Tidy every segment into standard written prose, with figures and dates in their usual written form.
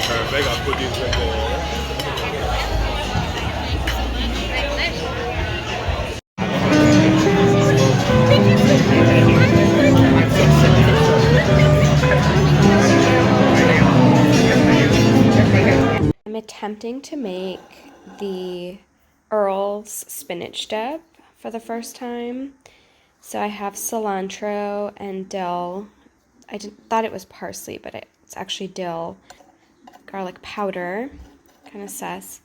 Perfect. I'll put these right there. I'm attempting to make the Earl's spinach dip for the first time. So I have cilantro and dill. Thought it was parsley, but it's actually dill. Garlic powder, kind of sus.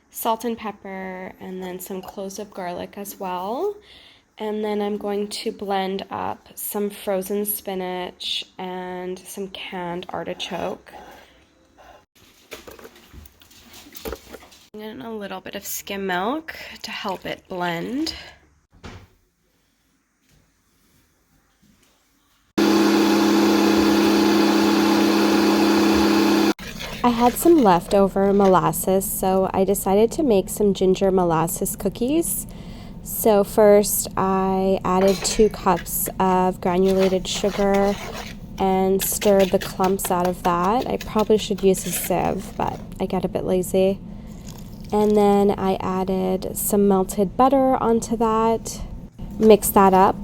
Salt and pepper, and then some cloves of garlic as well. And then I'm going to blend up some frozen spinach and some canned artichoke. And a little bit of skim milk to help it blend. I had some leftover molasses, so I decided to make some ginger molasses cookies. So first I added 2 cups of granulated sugar and stirred the clumps out of that. I probably should use a sieve, but I get a bit lazy. And then I added some melted butter onto that, mixed that up.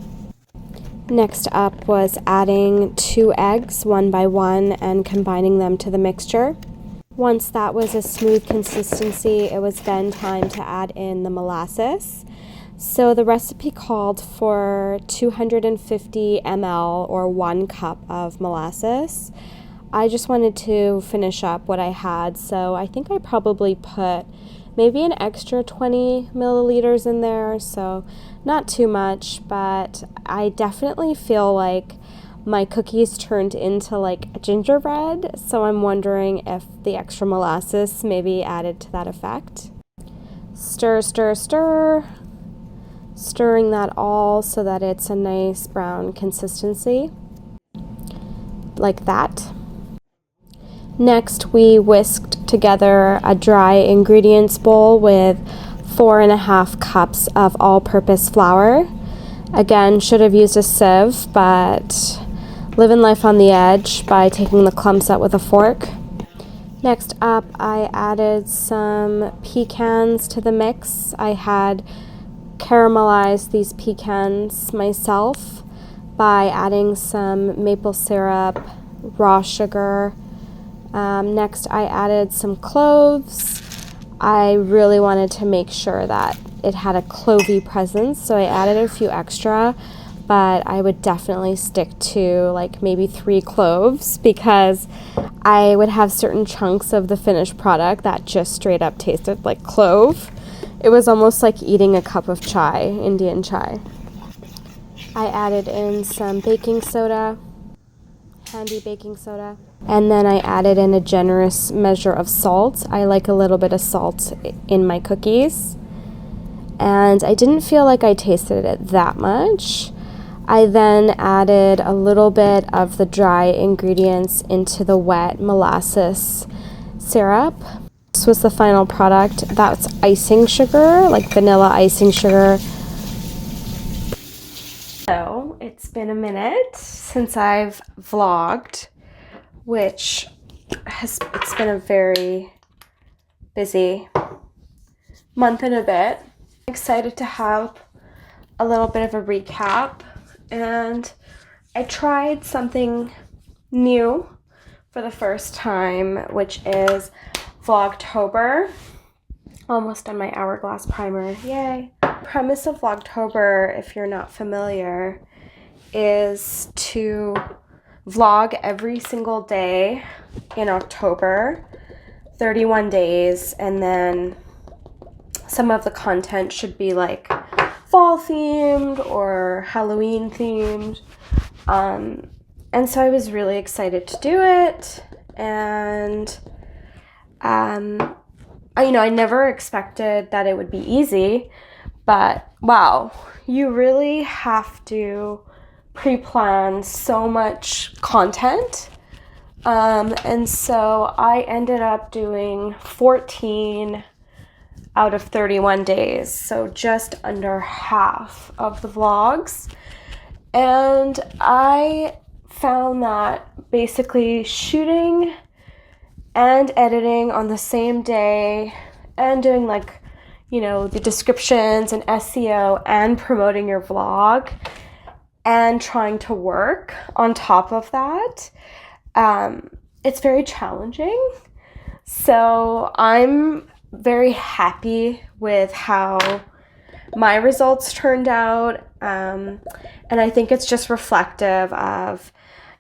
Next up was adding 2 eggs, one by one, and combining them to the mixture. Once that was a smooth consistency, it was then time to add in the molasses. So the recipe called for 250 ml or 1 cup of molasses. I just wanted to finish up what I had, so I think I probably put maybe an extra 20 milliliters in there, so not too much, but I definitely feel like my cookies turned into like a gingerbread, so I'm wondering if the extra molasses maybe added to that effect. Stir, stir, stir. Stirring that all so that it's a nice brown consistency, like that. Next, we whisked together a dry ingredients bowl with 4.5 cups of all-purpose flour. Again, should have used a sieve, but living life on the edge by taking the clumps out with a fork. Next up, I added some pecans to the mix. I had caramelized these pecans myself by adding some maple syrup, raw sugar. Next, I added some cloves. I really wanted to make sure that it had a clovey presence, so I added a few extra, but I would definitely stick to like maybe 3 cloves because I would have certain chunks of the finished product that just straight up tasted like clove. It was almost like eating a cup of chai, Indian chai. I added in some baking soda, handy baking soda, and then I added in a generous measure of salt. I like a little bit of salt in my cookies, and I didn't feel like I tasted it that much. I then added a little bit of the dry ingredients into the wet molasses syrup. This was the final product. That's icing sugar, like vanilla icing sugar. So it's been a minute since I've vlogged, which it's been a very busy month and a bit. I'm excited to have a little bit of a recap, and I tried something new for the first time, which is Vlogtober. Almost done my hourglass primer, yay. Premise of Vlogtober, if you're not familiar, is to vlog every single day in October, 31 days, and then some of the content should be like fall themed or Halloween themed. And so I was really excited to do it, and I never expected that it would be easy, but wow, you really have to pre-plan so much content. And so I ended up doing 14 out of 31 days, so just under half of the vlogs. And I found that basically shooting and editing on the same day and doing like, you know, the descriptions and SEO and promoting your vlog and trying to work on top of that, it's very challenging. So I'm very happy with how my results turned out. And I think it's just reflective of,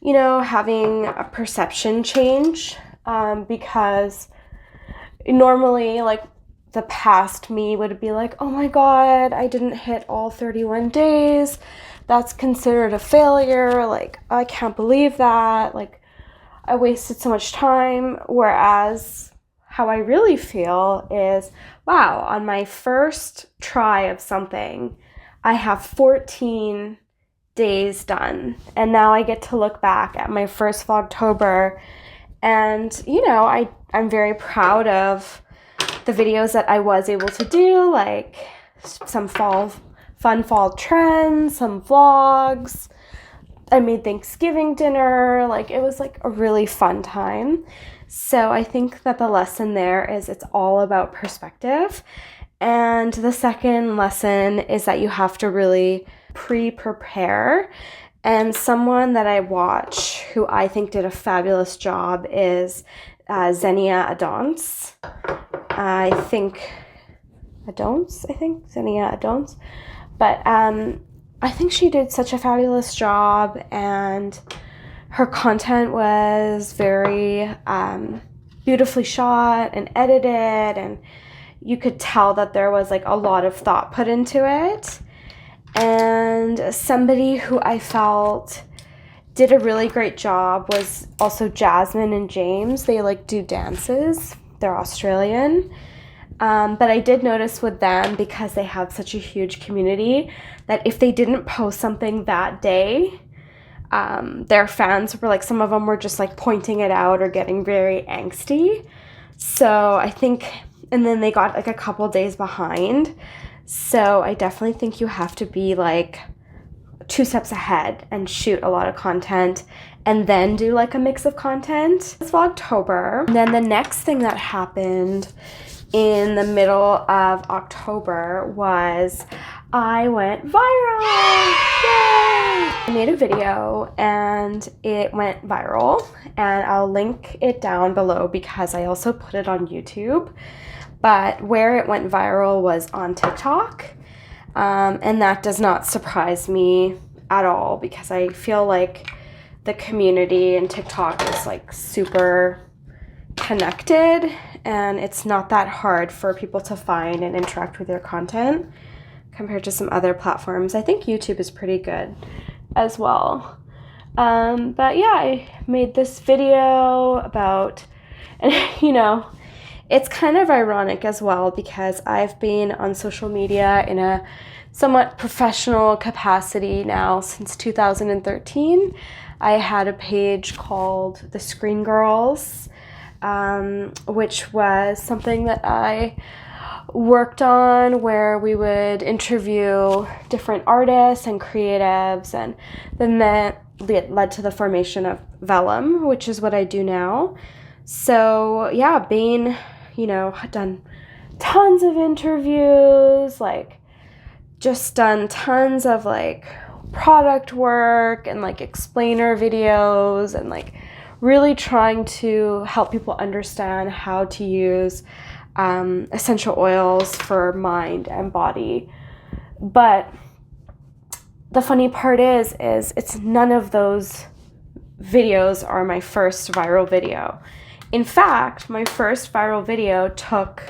you know, having a perception change, because normally, like, the past me would be like, oh my God, I didn't hit all 31 days. That's considered a failure. Like, I can't believe that. Like, I wasted so much time. Whereas how I really feel is, wow, on my first try of something, I have 14 days done. And now I get to look back at my first Vlogtober. And, you know, I'm very proud of the videos that I was able to do, like some fun fall trends, some vlogs. I made Thanksgiving dinner. Like, it was like a really fun time. So I think that the lesson there is it's all about perspective. And the second lesson is that you have to really prepare. And someone that I watch who I think did a fabulous job is Xenia Adonis. Xenia Adonis. But I think she did such a fabulous job, and her content was very beautifully shot and edited, and you could tell that there was like a lot of thought put into it. And somebody who I felt did a really great job was also Jasmine and James. They like do dances. They're Australian. But I did notice with them, because they have such a huge community, that if they didn't post something that day, their fans were like, some of them were just like pointing it out or getting very angsty. So I think, and then they got like a couple days behind. So I definitely think you have to be like 2 steps ahead and shoot a lot of content and then do like a mix of content. It's Vlogtober. And then the next thing that happened in the middle of October was I went viral. Yay! I made a video and it went viral, and I'll link it down below because I also put it on YouTube. But where it went viral was on TikTok, and that does not surprise me at all, because I feel like the community in TikTok is like super connected, and it's not that hard for people to find and interact with your content compared to some other platforms. I think YouTube is pretty good as well. But yeah, I made this video about, and you know, it's kind of ironic as well, because I've been on social media in a somewhat professional capacity now since 2013. I had a page called The Screen Girls, which was something that I worked on, where we would interview different artists and creatives, and then that led to the formation of Vellum, which is what I do now. So yeah, Bain, you know, done tons of interviews, like just done tons of like product work and like explainer videos, and like really trying to help people understand how to use essential oils for mind and body. But the funny part is it's none of those videos are my first viral video. In fact, my first viral video took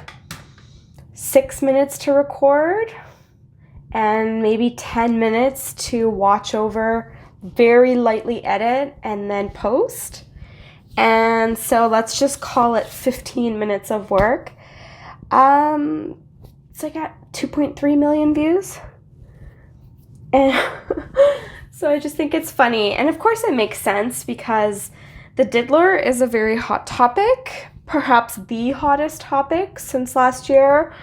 6 minutes to record and maybe 10 minutes to watch over, very lightly edit, and then post. And so let's just call it 15 minutes of work. So I got 2.3 million views. And so I just think it's funny. And of course it makes sense, because the diddler is a very hot topic, perhaps the hottest topic since last year.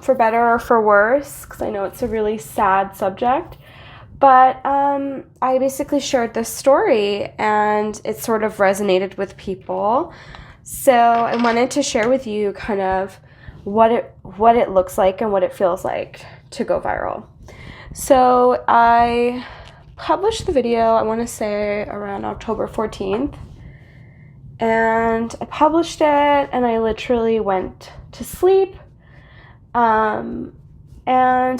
for better or for worse, because I know it's a really sad subject. But I basically shared this story, and it sort of resonated with people. So I wanted to share with you kind of what it looks like and what it feels like to go viral. So I published the video, I want to say around October 14th. And I published it, and I literally went to sleep. And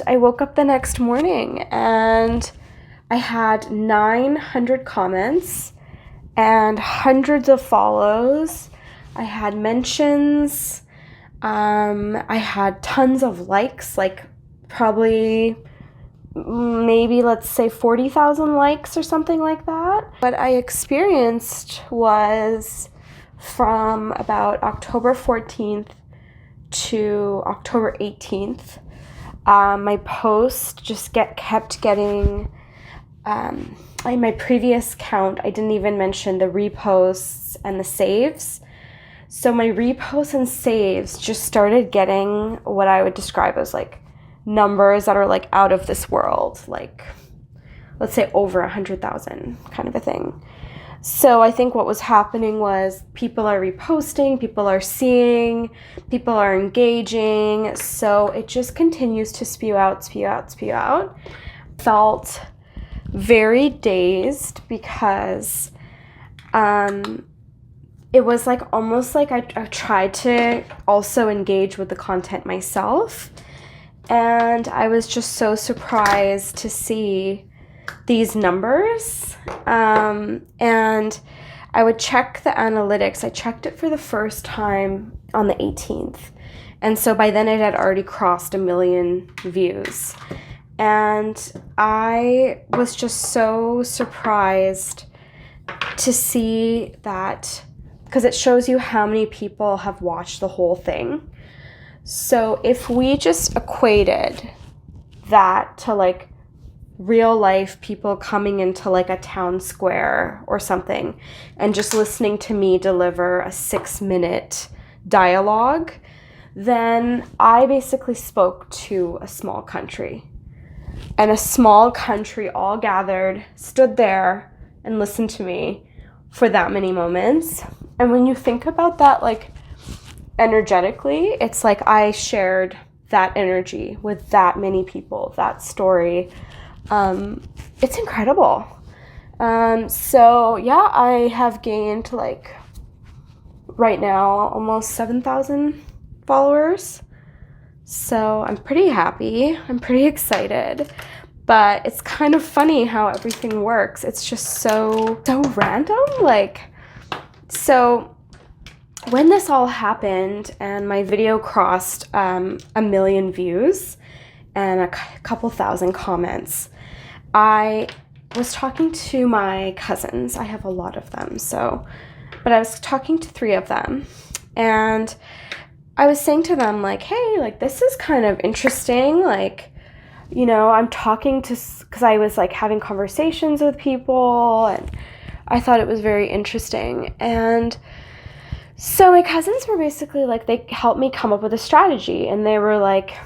I woke up the next morning, and I had 900 comments and hundreds of follows. I had mentions. I had tons of likes, like probably maybe let's say 40,000 likes or something like that. What I experienced was from about October 14th to October 18th, my post just kept getting, in my previous count, I didn't even mention the reposts and the saves. So my reposts and saves just started getting what I would describe as like numbers that are like out of this world, like let's say over 100,000 kind of a thing. So I think what was happening was people are reposting, people are seeing, people are engaging. So it just continues to spew out. Felt very dazed because it was like almost like I tried to also engage with the content myself. And I was just so surprised to see these numbers. And I would check the analytics. I checked it for the first time on the 18th. And so by then it had already crossed 1 million views. And I was just so surprised to see that, because it shows you how many people have watched the whole thing. So if we just equated that to like real life people coming into like a town square or something and just listening to me deliver a 6-minute dialogue, then I basically spoke to a small country. And a small country all gathered, stood there and listened to me for that many moments. And when you think about that, like energetically, it's like I shared that energy with that many people, that story. It's incredible. So yeah, I have gained like right now almost 7,000 followers. So I'm pretty happy. I'm pretty excited. But it's kind of funny how everything works. It's just so random. Like, so when this all happened and my video crossed 1 million views and a couple thousand comments, I was talking to my cousins. I have a lot of them, but I was talking to 3 of them, and I was saying to them like, hey, like this is kind of interesting. Like, you know, I'm talking to, because I was like having conversations with people, and I thought it was very interesting. And so my cousins were basically like, they helped me come up with a strategy, and they were like,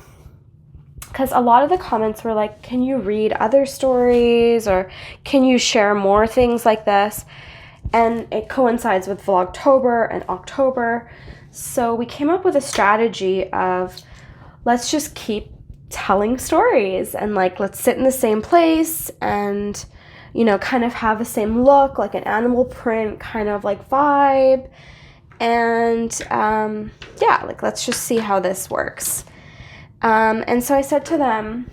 because a lot of the comments were like, can you read other stories, or can you share more things like this? And it coincides with Vlogtober and October. So we came up with a strategy of, let's just keep telling stories, and like, let's sit in the same place and, you know, kind of have the same look, like an animal print kind of like vibe. And yeah, like, let's just see how this works. And so I said to them,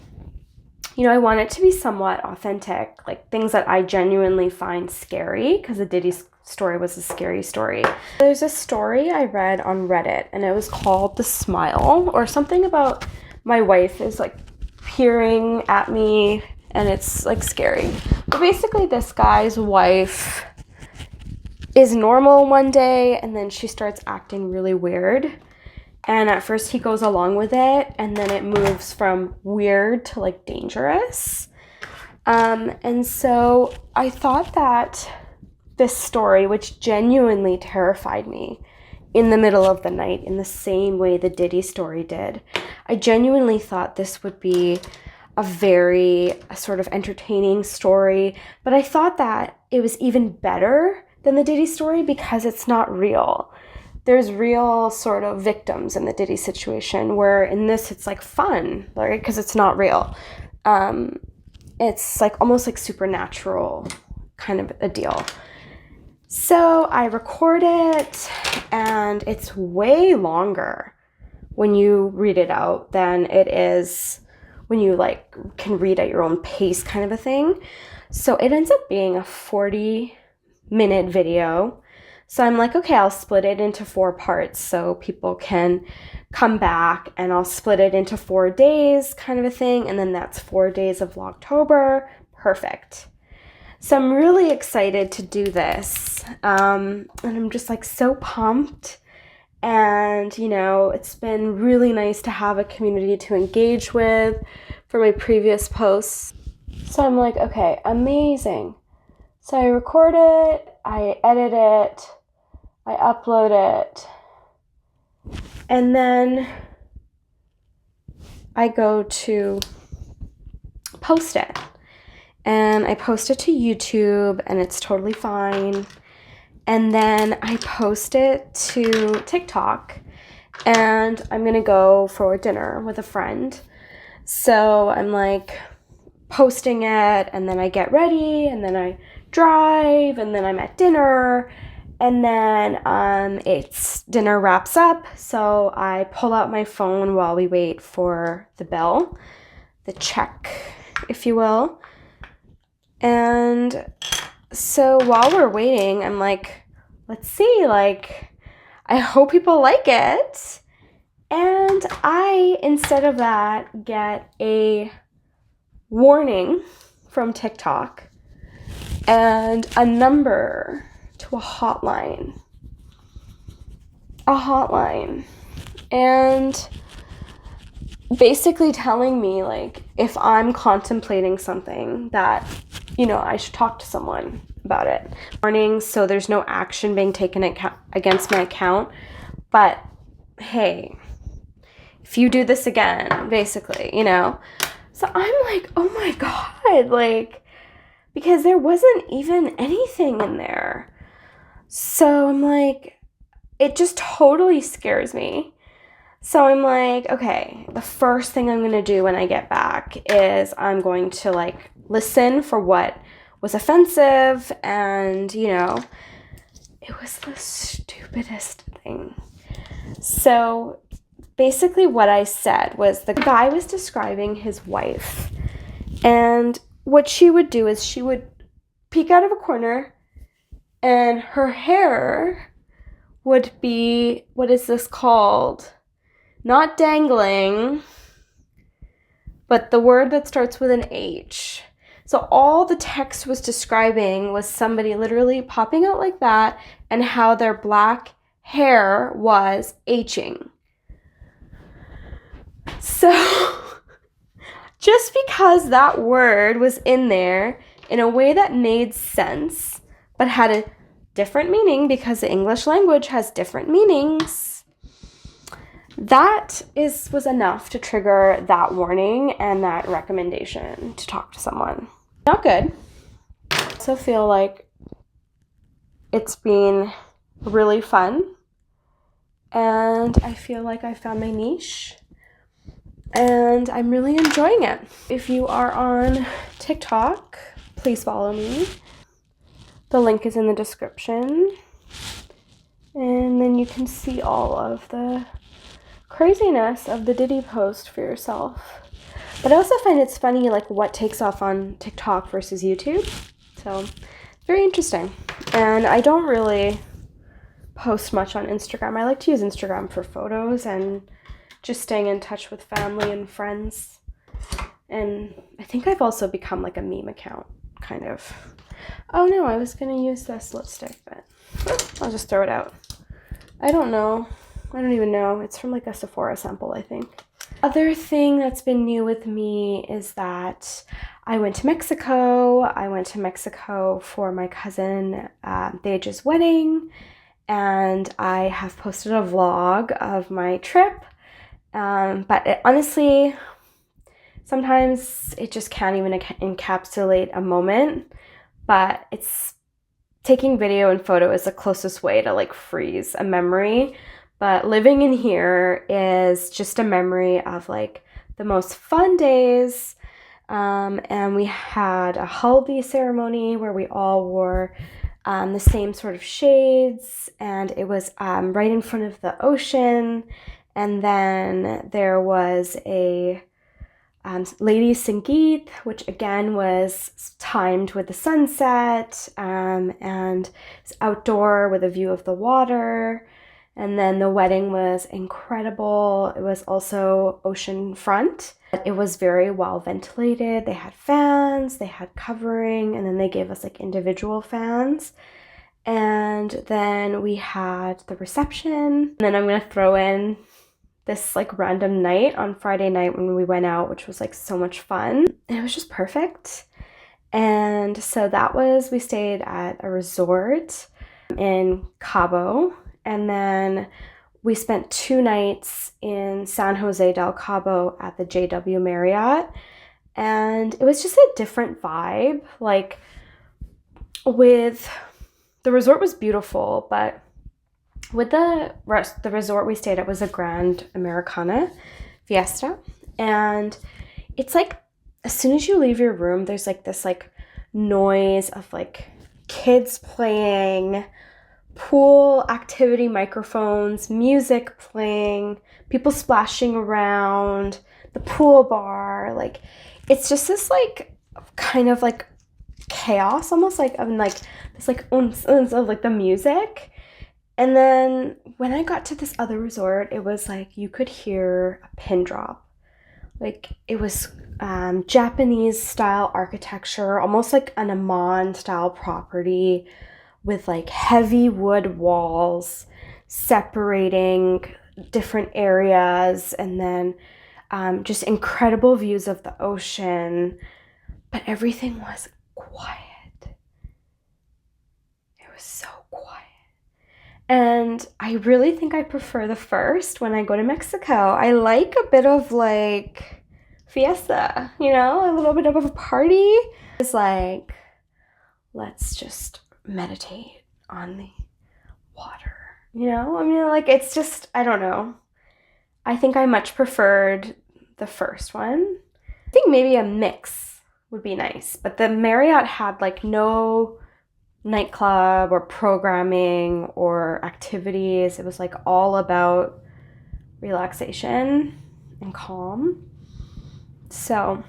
you know, I want it to be somewhat authentic, like things that I genuinely find scary, because the Diddy story was a scary story. There's a story I read on Reddit, and it was called The Smile, or something about my wife is like peering at me, and it's like scary. But basically this guy's wife is normal one day, and then she starts acting really weird. And at first he goes along with it, and then it moves from weird to like dangerous. And so I thought that this story, which genuinely terrified me, in the middle of the night in the same way the Diddy story did. I genuinely thought this would be a very sort of entertaining story, but I thought that it was even better than the Diddy story because it's not real. There's real sort of victims in the Diddy situation, where in this it's like fun, right? Because it's not real. It's like almost like supernatural kind of a deal. So I record it, and it's way longer when you read it out than it is when you like can read at your own pace kind of a thing. So it ends up being a 40-minute video. So I'm like, okay, I'll split it into 4 parts so people can come back, and I'll split it into 4 days kind of a thing. And then that's 4 days of Vlogtober. Perfect. So I'm really excited to do this. And I'm just like so pumped. And, you know, it's been really nice to have a community to engage with for my previous posts. So I'm like, okay, amazing. So I record it, I edit it, I upload it, and then I go to post it. And I post it to YouTube, and it's totally fine. And then I post it to TikTok, and I'm gonna go for dinner with a friend. So I'm like posting it, and then I get ready, and then I drive, and then I'm at dinner, and then it's dinner wraps up. So I pull out my phone while we wait for the bell, the check, if you will. And so while we're waiting, I'm like, let's see, like, I hope people like it. And I, instead of that, get a warning from TikTok and a number to a hotline. And basically telling me, like, if I'm contemplating something, that, you know, I should talk to someone about it. Warning, so there's no action being taken against my account. But hey, if you do this again, basically, you know. So I'm like, oh my God, like, because there wasn't even anything in there. So I'm like, it just totally scares me. So I'm like, okay, the first thing I'm going to do when I get back is I'm going to like listen for what was offensive. And, you know, it was the stupidest thing. So basically what I said was, the guy was describing his wife, and what she would do is she would peek out of a corner, and her hair would be, what is this called? Not dangling, but the word that starts with an H. So all the text was describing was somebody literally popping out like that, and how their black hair was Hing. So just because that word was in there in a way that made sense, but had a different meaning, because the English language has different meanings, that was enough to trigger that warning and that recommendation to talk to someone. Not good. I also feel like it's been really fun, and I feel like I found my niche, and I'm really enjoying it. If you are on TikTok, please follow me. The link is in the description, and then you can see all of the craziness of the Diddy post for yourself. But I also find it's funny, like, what takes off on TikTok versus YouTube. So, very interesting. And I don't really post much on Instagram. I like to use Instagram for photos and just staying in touch with family and friends. And I think I've also become like a meme account, kind of. Oh no, I was gonna use this lipstick, but I'll just throw it out. I don't know. I don't even know. It's from like a Sephora sample, I think. Other thing that's been new with me is that I went to Mexico. I went to Mexico for my cousin Deja's wedding, and I have posted a vlog of my trip. But honestly, sometimes it just can't even encapsulate a moment, but it's taking video and photo is the closest way to like freeze a memory. But living in here is just a memory of like the most fun days. And we had a haldi ceremony where we all wore the same sort of shades, and it was right in front of the ocean. And then there was a Lady Sangeet, which again was timed with the sunset, and it's outdoor with a view of the water. And then the wedding was incredible. It was also ocean front. It was very well ventilated. They had fans, they had covering, and then they gave us like individual fans. And then we had the reception. And then I'm gonna throw in this like random night on Friday night when we went out, which was like so much fun. And it was just perfect. And so we stayed at a resort in Cabo. And then we spent 2 nights in San Jose del Cabo at the JW Marriott. And it was just a different vibe. Like the resort was beautiful, but with the resort we stayed at was a Grand Americana Fiesta. And it's like, as soon as you leave your room, there's like this like noise of like kids playing, pool activity microphones, music playing, people splashing around, the pool bar. Like, it's just this like kind of like chaos, almost like of like this like of like the music. And then when I got to this other resort, it was like you could hear a pin drop. Like it was Japanese style architecture, almost like an Amman style property, with like heavy wood walls separating different areas, and then just incredible views of the ocean. But everything was quiet. It was so quiet. And I really think I prefer the first when I go to Mexico. I like a bit of like fiesta, you know, a little bit of a party. It's like, let's just meditate on the water, you know? I mean, like, it's just, I don't know. I think I much preferred the first one. I think maybe a mix would be nice, but the Marriott had like no nightclub or programming or activities. It was like all about relaxation and calm. So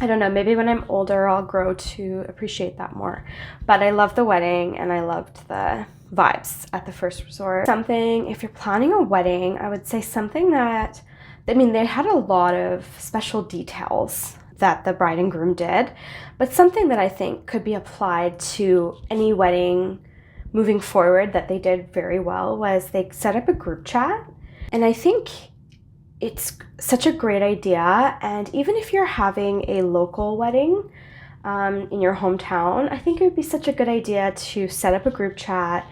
I don't know, maybe when I'm older I'll grow to appreciate that more. But I loved the wedding and I loved the vibes at the first resort. If you're planning a wedding, I would say something that, I mean, they had a lot of special details that the bride and groom did, but something that I think could be applied to any wedding moving forward that they did very well was they set up a group chat. And I think it's such a great idea. And even if you're having a local wedding in your hometown, I think it would be such a good idea to set up a group chat.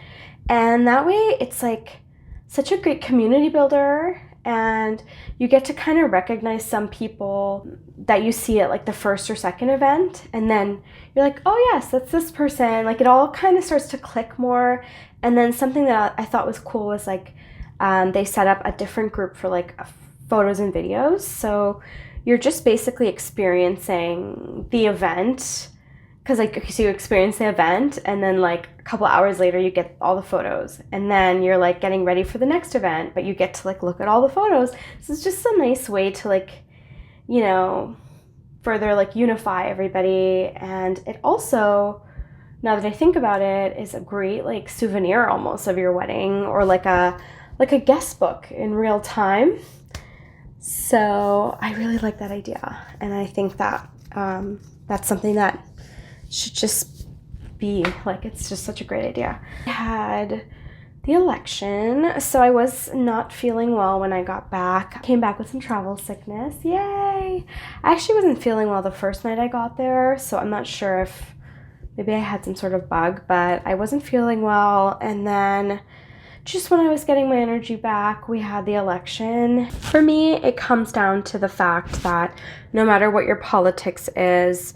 And that way it's like such a great community builder, and you get to kind of recognize some people that you see at like the first or second event, and then you're like, oh yes, that's this person. Like it all kind of starts to click more. And then something that I thought was cool was like they set up a different group for like photos and videos. So you're just basically experiencing the event, because like, so you experience the event and then like a couple hours later you get all the photos, and then you're like getting ready for the next event, but you get to like look at all the photos. So it's just a nice way to like, you know, further like unify everybody. And it also, now that I think about it, is a great like souvenir almost of your wedding, or like a guest book in real time. So I really like that idea, and I think that that's something that should just be like, it's just such a great idea. I had the election, so I was not feeling well when I got back. I came back with some travel sickness. Yay! I actually wasn't feeling well the first night I got there, so I'm not sure if maybe I had some sort of bug, but I wasn't feeling well. And then just when I was getting my energy back, we had the election. For me, it comes down to the fact that no matter what your politics is,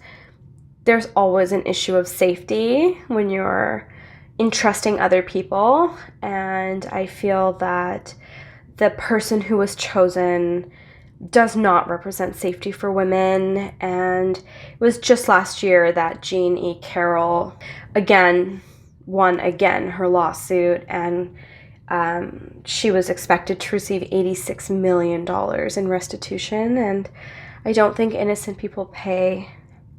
there's always an issue of safety when you're entrusting other people. And I feel that the person who was chosen does not represent safety for women. And it was just last year that Jean E. Carroll won her lawsuit, and she was expected to receive $86 million in restitution. And I don't think innocent people pay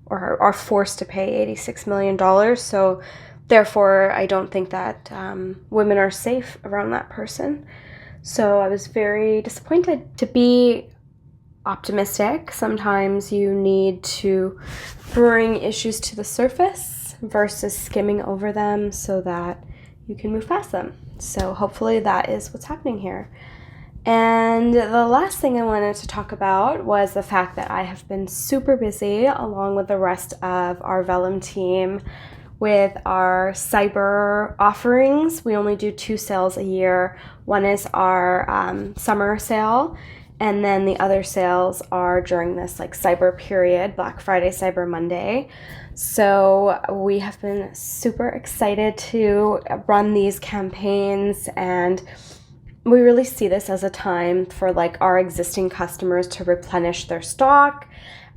or are forced to pay $86 million. So therefore, I don't think that women are safe around that person. So I was very disappointed. To be optimistic, sometimes you need to bring issues to the surface versus skimming over them so that you can move past them. So hopefully that is what's happening here. And the last thing I wanted to talk about was the fact that I have been super busy, along with the rest of our Vellum team, with our cyber offerings. We only do 2 sales a year. One is our summer sale, and then the other sales are during this like cyber period, Black Friday, Cyber Monday. So we have been super excited to run these campaigns, and we really see this as a time for like our existing customers to replenish their stock.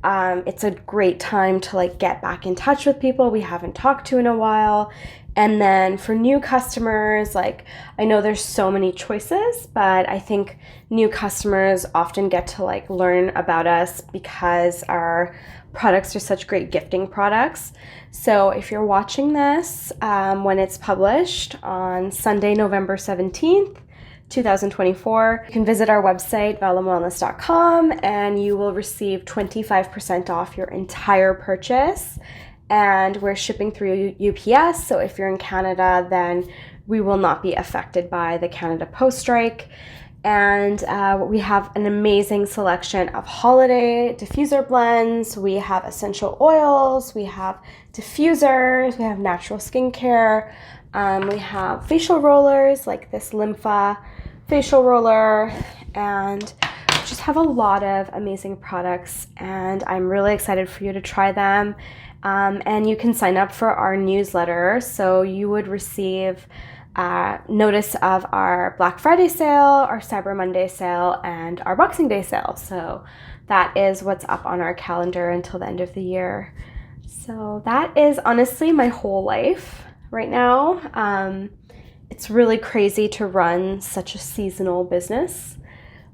It's a great time to like get back in touch with people we haven't talked to in a while. And then for new customers, like I know there's so many choices, but I think new customers often get to like learn about us because our products are such great gifting products. So if you're watching this when it's published on Sunday, November 17th, 2024, you can visit our website, vellumwellness.com, and you will receive 25% off your entire purchase. And we're shipping through UPS, so if you're in Canada, then we will not be affected by the Canada Post strike. And we have an amazing selection of holiday diffuser blends. We have essential oils, we have diffusers, we have natural skincare. We have facial rollers like this Lympha facial roller, and just have a lot of amazing products, and I'm really excited for you to try them. And you can sign up for our newsletter, so you would receive notice of our Black Friday sale, our Cyber Monday sale, and our Boxing Day sale. So that is what's up on our calendar until the end of the year. So that is honestly my whole life right now. It's really crazy to run such a seasonal business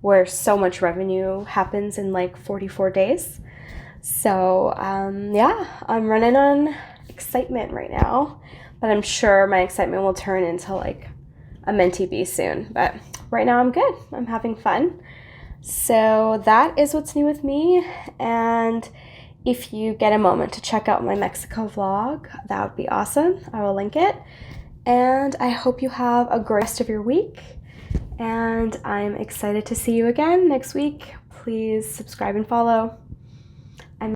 where so much revenue happens in like 44 days. So yeah, I'm running on excitement right now, but I'm sure my excitement will turn into like a mentee bee soon. But right now I'm good. I'm having fun. So that is what's new with me. And if you get a moment to check out my Mexico vlog, that would be awesome. I will link it. And I hope you have a great rest of your week. And I'm excited to see you again next week. Please subscribe and follow.